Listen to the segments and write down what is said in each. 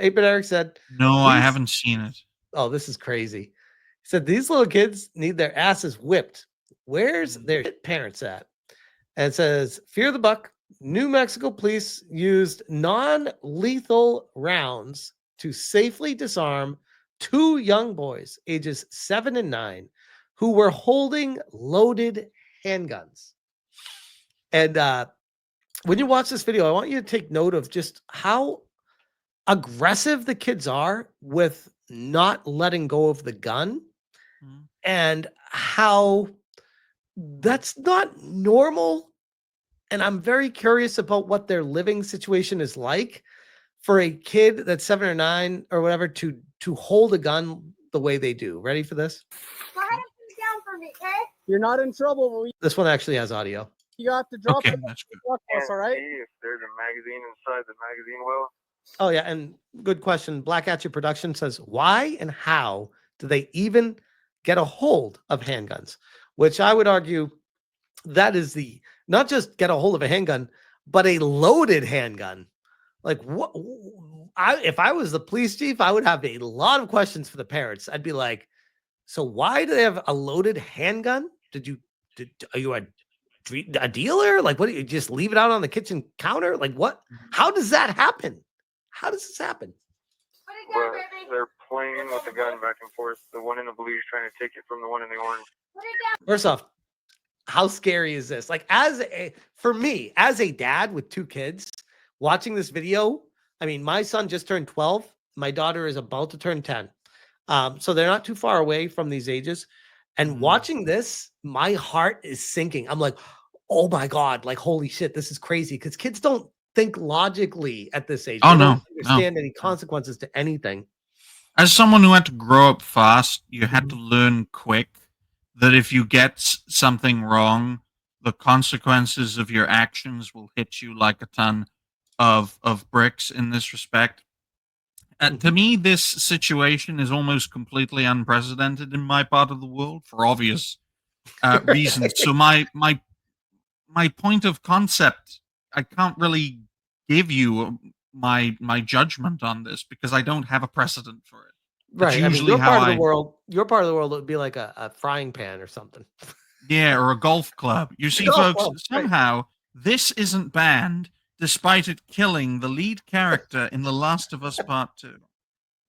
8-Bit Eric said, No, I haven't seen it. Oh, this is crazy. He said, these little kids need their asses whipped. Where's their parents at? And it says, Fear the Buck, New Mexico police used non-lethal rounds to safely disarm 2 young boys, ages 7 and 9, who were holding loaded handguns. And when you watch this video, I want you to take note of just how aggressive the kids are with not letting go of the gun, and how that's not normal. And I'm very curious about what their living situation is like for a kid that's 7 or 9 or whatever to hold a gun the way they do. Ready for this? Go ahead and put it down for me, okay? You're not in trouble. This one actually has audio. You have to drop it. That's good. All right. If there's a magazine inside the magazine well. Oh yeah, and good question. Black Atcha Production says, why and how do they even get a hold of handguns? Which I would argue that is the not just get a hold of a handgun, but a loaded handgun. Like what? If I was the police chief, I would have a lot of questions for the parents. I'd be like, so why do they have a loaded handgun? Are you a dealer? Like, what do you just leave it out on the kitchen counter? Like, what? How does that happen? How does this happen? Well, they're playing with the gun back and forth. The one in the blue is trying to take it from the one in the orange. First off, how scary is this? Like, for me, as a dad with 2 kids, watching this video, I mean, my son just turned 12. My daughter is about to turn 10. So they're not too far away from these ages. And watching this, my heart is sinking. I'm like, oh my God, like, holy shit, this is crazy. Because kids don't think logically at this age. Oh, they no. don't understand any consequences to anything. As someone who had to grow up fast, you had to learn quick that if you get something wrong, the consequences of your actions will hit you like a ton of bricks in this respect. To me, this situation is almost completely unprecedented in my part of the world for obvious reasons. So my point of concept, I can't really give you my judgment on this because I don't have a precedent for it. That's Right. I mean, usually your how part of the world would be like a frying pan or something. Yeah, or a golf club. You see, folks, somehow this isn't banned despite it killing the lead character in The Last of Us Part 2.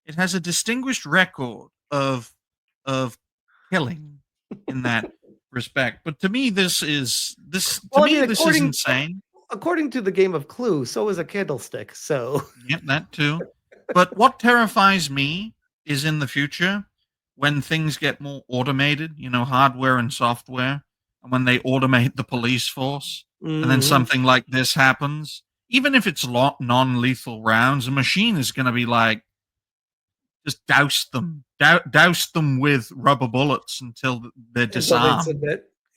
It has a distinguished record of killing in that respect. But to me, this is this insane. According to the game of Clue, so is a candlestick. So yeah, that too. But what terrifies me is in the future when things get more automated, hardware and software, and when they automate the police force, and then something like this happens, even if it's non-lethal rounds, a machine is going to be like, just douse them with rubber bullets until they're disarmed.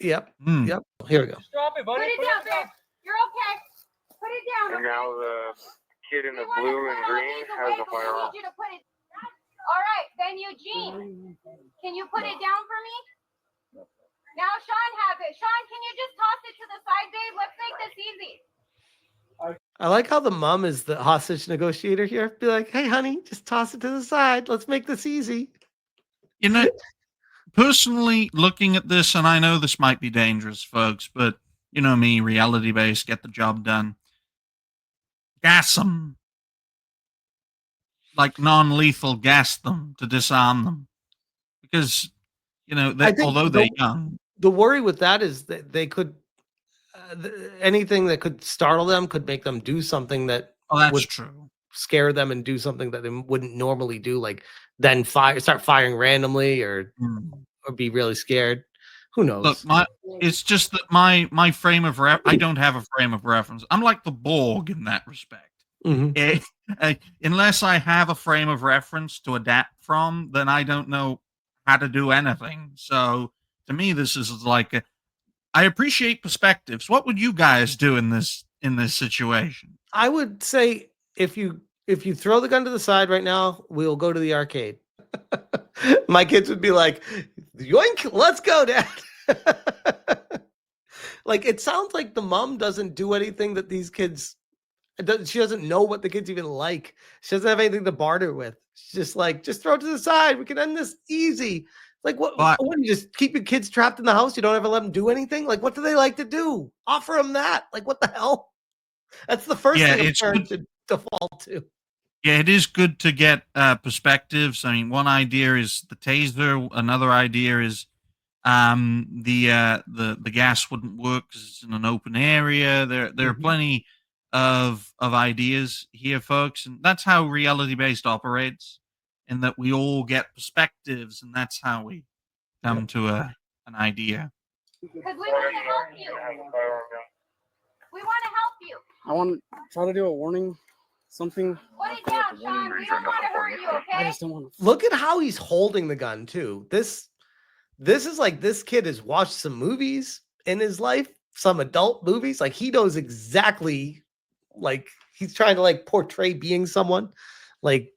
Yep. Yep. Here we go. Drop it, buddy. Put it down, babe. You're okay. Put it down. And now the kid in the blue and green has a firearm. All right, then Eugene, can you put it down for me? Now Sean has it. Sean, can you just toss it to the side, babe? Let's make this easy. I like how the mom is the hostage negotiator here. Be like, hey, honey, just toss it to the side. Let's make this easy. Personally, looking at this, and I know this might be dangerous, folks, but you know me, reality-based, get the job done. Gas them. Like non-lethal, gas them to disarm them. Because, although they're young. The worry with that is that they could, anything that could startle them could make them do something that would true. Scare them and do something that they wouldn't normally do, like then start firing randomly or be really scared. Who knows? Look, it's just that my frame of I don't have a frame of reference. I'm like the Borg in that respect. Unless I have a frame of reference to adapt from, then I don't know how to do anything. So to me, this is like I appreciate perspectives. What would you guys do in this situation? I would say if you throw the gun to the side right now, we'll go to the arcade. My kids would be like, yoink, let's go, Dad. Like, it sounds like the mom doesn't do anything that these kids She doesn't know what the kids even like. She doesn't have anything to barter with. She's just like, just throw it to the side. We can end this easy. Like, what? But- What do you just keep your kids trapped in the house? You don't ever let them do anything? Like, what do they like to do? Offer them that. Like, what the hell? That's the first Yeah, thing a it's parent should default to. Yeah, it is good to get perspectives. I mean, one idea is the taser. Another idea is the gas wouldn't work because it's in an open area. There are plenty of ideas here, folks, and that's how reality based operates. In that we all get perspectives, and that's how we come to an idea. Because we want to help you. We want to help you. I want to try to do a warning, something. Put it down, Sean. We don't want to hurt you, I okay? just don't want to. Look at how he's holding the gun too. This is like, this kid has watched some movies in his life, some adult movies. Like, he knows exactly, like, he's trying to like portray being someone, like,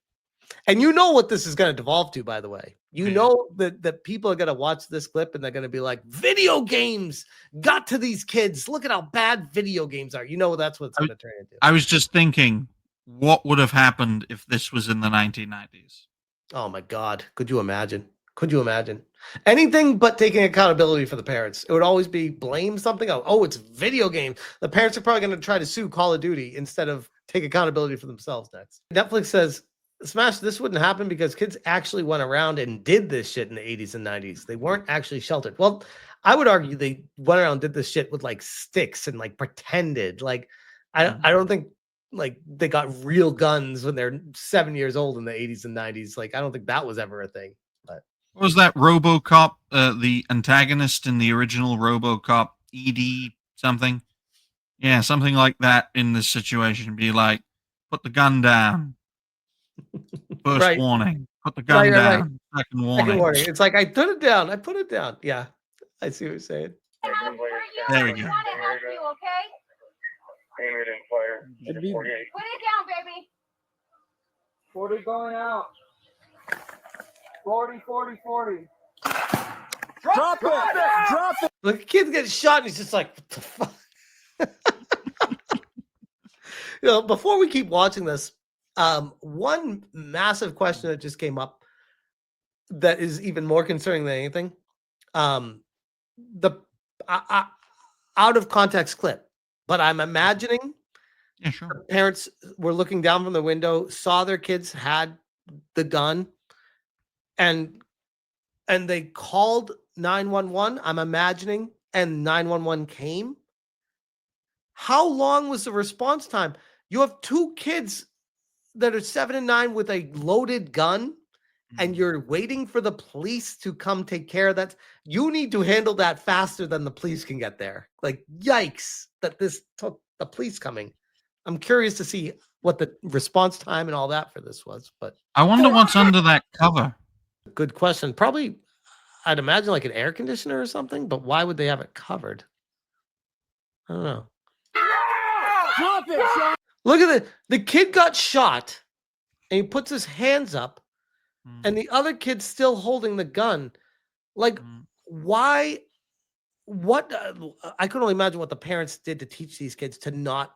and you know what this is going to devolve to, by the way. You know that people are going to watch this clip and they're going to be like, video games got to these kids. Look at how bad video games are. You know, that's what it's going to turn into. I was just thinking, what would have happened if this was in the 1990s? Oh my God. Could you imagine? Could you imagine? Anything but taking accountability for the parents. It would always be blame something else. Oh, it's video game. The parents are probably going to try to sue Call of Duty instead of take accountability for themselves next. Netflix says, Smash, this wouldn't happen because kids actually went around and did this shit in the 80s and 90s. They weren't actually sheltered. Well, I would argue they went around and did this shit with like sticks and like pretended. Like, I don't think like they got real guns when they're 7 years old in the 80s and 90s. Like, I don't think that was ever a thing. But what was that RoboCop, the antagonist in the original RoboCop, ED something? Yeah, something like that in this situation. Be like, put the gun down. First Right. warning. Put the gun down. Right. Second warning. Second warning. It's like, I put it down. I put it down. Yeah. I see what you're saying. There we We go. want to help you, okay? Aim it and fire. It'd be 48. Put it down, baby. 40 going out. 40, 40, 40. drop it. Drop it. Look, kid gets shot and he's just like, what the fuck? You know, before we keep watching this, one massive question that just came up that is even more concerning than anything. The out of context clip, but I'm imagining Yeah, sure. parents were looking down from the window, saw their kids had the gun, and they called 911. I'm imagining, and 911 came. How long was the response time? You have two kids that are 7 and 9 with a loaded gun, and you're waiting for the police to come take care of that. You need to handle that faster than the police can get there. Like, yikes, that this took the police coming. I'm curious to see what the response time and all that for this was, but I wonder what's under that cover. good question. Probably, I'd imagine like an air conditioner or something, but why would they have it covered? I don't know. Drop it, Sean. Look at the kid got shot and he puts his hands up and the other kid's still holding the gun. Like, why? What? I can only imagine what the parents did to teach these kids to not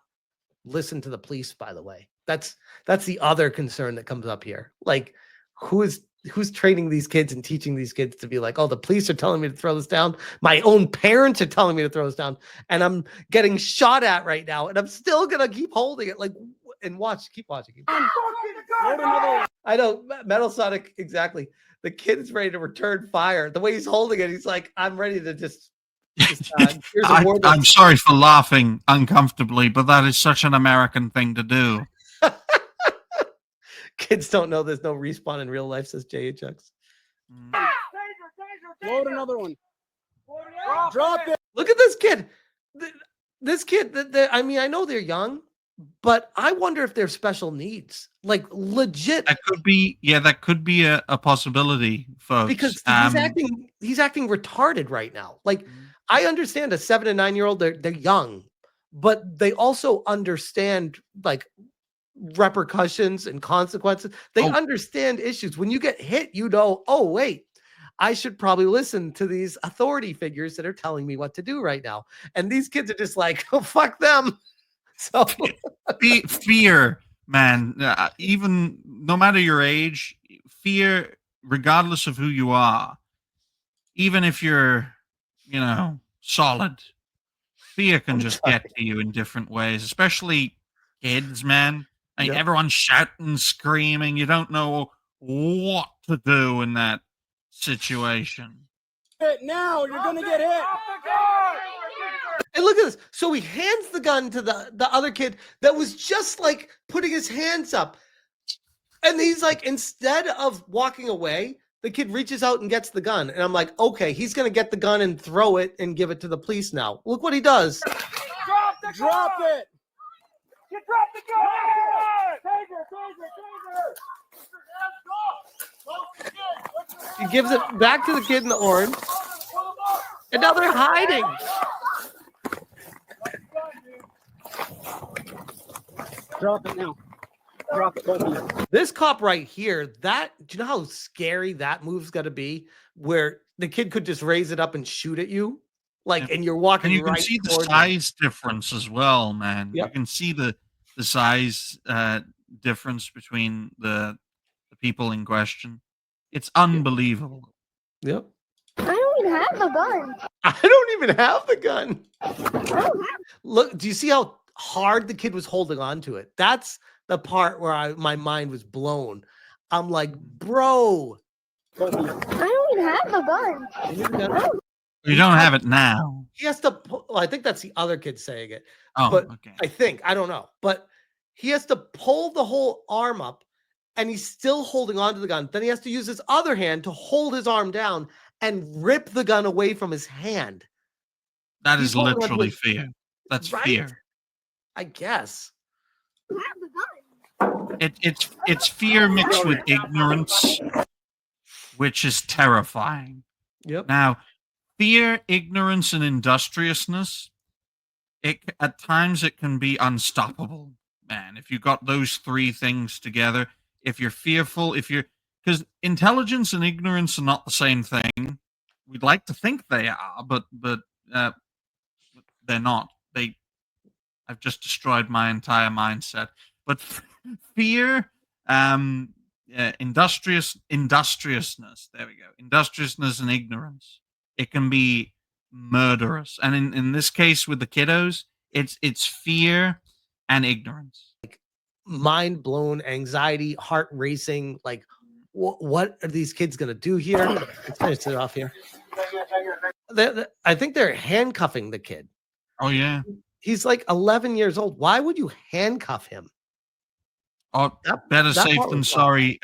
listen to the police, by the way. That's the other concern that comes up here. Like, who's training these kids and teaching these kids to be like, oh, the police are telling me to throw this down. My own parents are telling me to throw this down. And I'm getting shot at right now. And I'm still going to keep holding it. Like, and keep watching. Load another one. I know, Metal Sonic, exactly. The kid's ready to return fire. The way he's holding it, he's like, I'm ready to just here's a word I'm sorry for laughing uncomfortably, but that is such an American thing to do. Kids don't know there's no respawn in real life, says JHX. Load another one. Drop it. Look at this kid. This kid, I mean, I know they're young, but I wonder if they're special needs. Like, legit. That could be, that could be a possibility, folks. Because he's acting retarded right now. Like, I understand a 7 and 9 year old, they're young, but they also understand like repercussions and consequences. They understand issues. When you get hit, you know, oh wait, I should probably listen to these authority figures that are telling me what to do right now. And these kids are just like, oh, fuck them. So Fear, man. Even no matter your age, fear, regardless of who you are, even if you're, solid, fear can I'm just sorry. get to you in different ways, especially kids, man. I mean, Yep. everyone's shouting, screaming. You don't know what to do in that situation. Hit now, you're gonna get hit. And look at this. So he hands the gun to the other kid that was just like putting his hands up. And he's like, instead of walking away, the kid reaches out and gets the gun. And I'm like, okay, he's going to get the gun and throw it and give it to the police now. Look what he does. Drop it. You dropped the gun! He gives it back to the kid in the orange. And now they're hiding. Drop it now. Drop it, both of you. This cop right here, do you know how scary that move's got to be? Where the kid could just raise it up and shoot at you, and you're walking And you can right see the toward them. size difference as well, man. Yep. You can see the size difference between the people in question. It's unbelievable. Yep. I don't even have the gun. I don't even have the gun. Look, do you see how hard the kid was holding on to it? That's the part where my mind was blown. I'm like, bro. Both of you. I don't even have the gun. You don't have it now. He has to well, I think that's the other kid saying it. Oh, But okay. I don't know. But he has to pull the whole arm up and he's still holding on to the gun. Then he has to use his other hand to hold his arm down and rip the gun away from his hand. That He's is holding on to literally it. fear. That's Right? fear. I guess. I have the gun. It's fear mixed with ignorance, which is terrifying. Yep. Now, fear, ignorance, and industriousness, at times it can be unstoppable, man. If you got those three things together, if you're fearful, because intelligence and ignorance are not the same thing. We'd like to think they are, but they're not. I've just destroyed my entire mindset. But fear, industriousness. There we go. Industriousness and ignorance. It can be murderous, and in this case with the kiddos, it's fear and ignorance. Mind blown, anxiety, heart racing. Like, what are these kids gonna do here? Let's finish it off here. I think they're handcuffing the kid. Oh yeah. He's like 11 years old. Why would you handcuff him? Oh, That- better that safe part than was sorry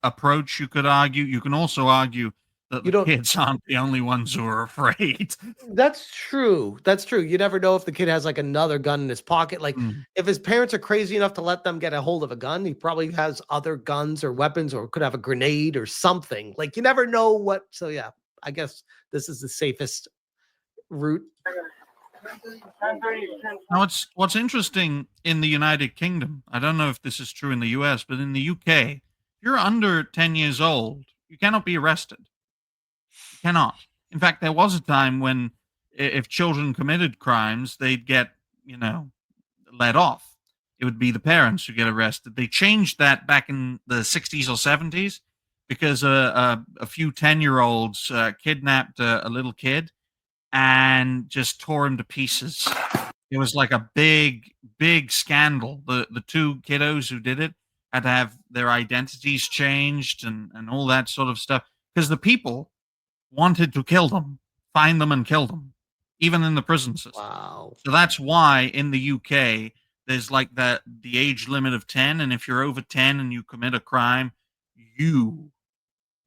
approach. You could argue. You can also argue that You the don't- kids aren't the only ones who are afraid. That's true. That's true. You never know if the kid has like another gun in his pocket. Like if his parents are crazy enough to let them get a hold of a gun, he probably has other guns or weapons or could have a grenade or something. Like you never know what. So yeah, I guess this is the safest route. Now, what's interesting in the United Kingdom, I don't know if this is true in the US, but in the UK, if you're under 10 years old, you cannot be arrested. You cannot. In fact, there was a time when if children committed crimes, they'd get, let off. It would be the parents who get arrested. They changed that back in the 60s or 70s because a few 10-year-olds kidnapped a little kid and just tore him to pieces. It was like a big, big scandal. The two kiddos who did it had to have their identities changed and all that sort of stuff because the people wanted to kill them, find them and kill them, even in the prison system. Wow. So that's why in the UK, there's like the age limit of 10. And if you're over 10 and you commit a crime, you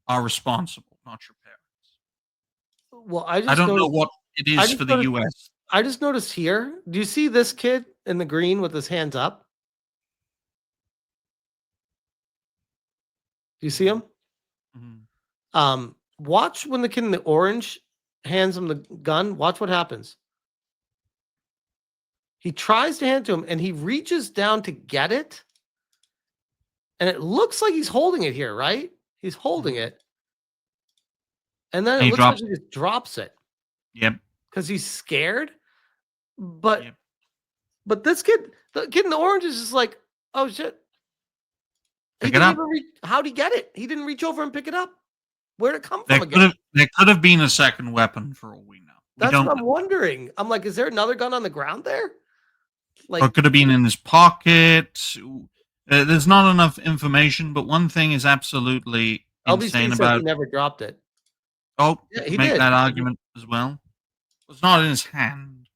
are responsible, not your parents. Well, I don't know what it is for the US. I just noticed here. Do you see this kid in the green with his hands up? Do you see him? Mhm. Watch when the kid in the orange hands him the gun. Watch what happens. He tries to hand it to him and he reaches down to get it. And it looks like he's holding it here, right? He's holding it. And then And it he looks like drops he just drops it Yep. because he's scared. But Yep. But this kid, the kid in the orange is just like, oh shit. Pick it up. How'd he get it? He didn't reach over and pick it up. Where'd it come There from again? could have been a second weapon for all we know. That's what I'm wondering. I'm like, is there another gun on the ground there? Like, or it could have been in his pocket. There's not enough information, but one thing is absolutely insane LBC said about. he never dropped it. Oh, Yeah, you he can make did. that argument as well. It's not in his hand.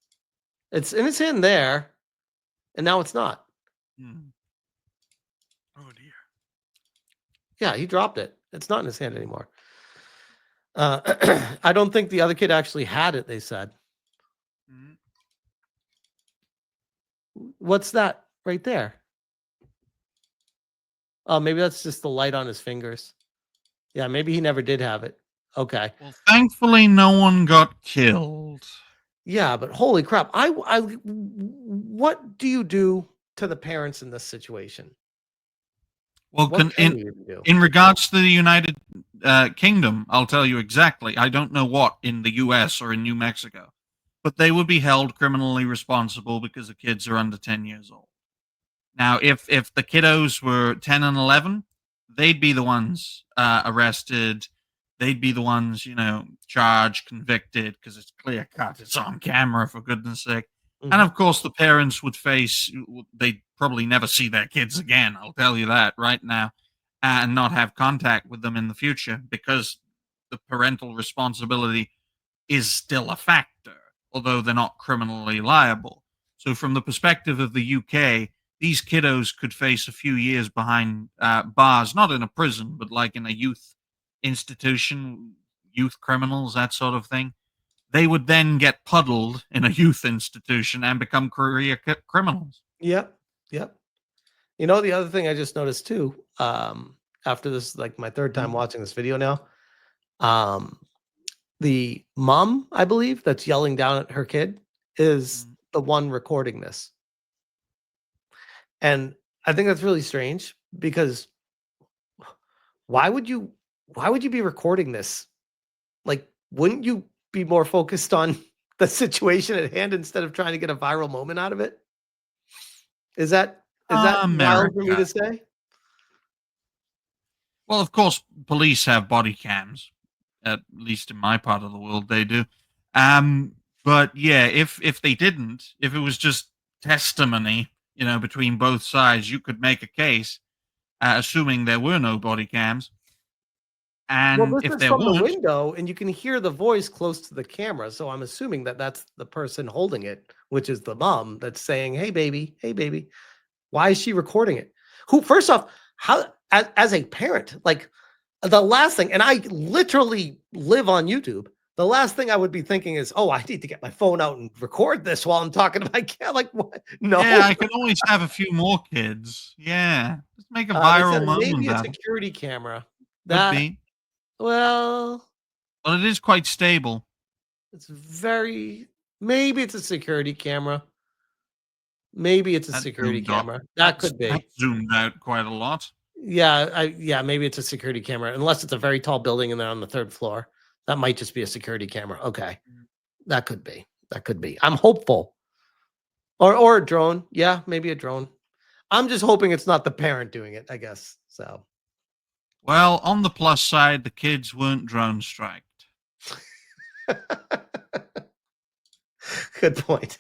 It's in his hand there, and now it's not. Oh dear. Yeah, he dropped it. It's not in his hand anymore. I don't think the other kid actually had it, they said. Mhm. What's that right there? Oh, maybe that's just the light on his fingers. Yeah, maybe he never did have it. Okay. Well, thankfully, no one got killed. Yeah, but holy crap. What do you do to the parents in this situation? Well, What can you even do? in regards to the United Kingdom, I'll tell you exactly. I don't know what in the US or in New Mexico, but they would be held criminally responsible because the kids are under 10 years old. Now, if the kiddos were 10 and 11, they'd be the ones arrested. They'd be the ones, charged, convicted, because it's clear cut. It's on camera, for goodness sake. Mhm. And of course, the parents would they'd probably never see their kids again. I'll tell you that right now, and not have contact with them in the future because the parental responsibility is still a factor, although they're not criminally liable. So, from the perspective of the UK, these kiddos could face a few years behind bars, not in a prison, but like in a youth institution, youth criminals, that sort of thing. They would then get puddled in a youth institution and become career criminals. Yep. Yep. The other thing I just noticed too, after this, like my third time watching this video now, the mom, I believe, that's yelling down at her kid is the one recording this. And I think that's really strange because why would you be recording this? Like, wouldn't you be more focused on the situation at hand instead of trying to get a viral moment out of it? Is that wild for me to say? Well, of course, police have body cams. At least in my part of the world, they do. But yeah, if they didn't, if it was just testimony, between both sides, you could make a case, assuming there were no body cams. And This if is there from the weren't, window, and you can hear the voice close to the camera. So I'm assuming that that's the person holding it, which is the mom that's saying, hey, baby. Why is she recording it? First off, how, as a parent, like the last thing, and I literally live on YouTube, the last thing I would be thinking is, oh, I need to get my phone out and record this while I'm talking to my kid. Like, what? No. yeah, I can always have a few more kids. Yeah, just make a They viral said moment maybe a out of it. security camera. Could be. Well, Well, it is quite stable. it's maybe it's a security camera. Maybe it's a That security zoomed out. camera. That could be. That zoomed out quite a lot. Yeah, maybe it's a security camera, unless it's a very tall building and they're on the third floor. That might just be a security camera. Okay. That could be. I'm hopeful. Or a drone. Yeah, maybe a drone. I'm just hoping it's not the parent doing it, I guess. So Well, on the plus side, the kids weren't drone striked. good point.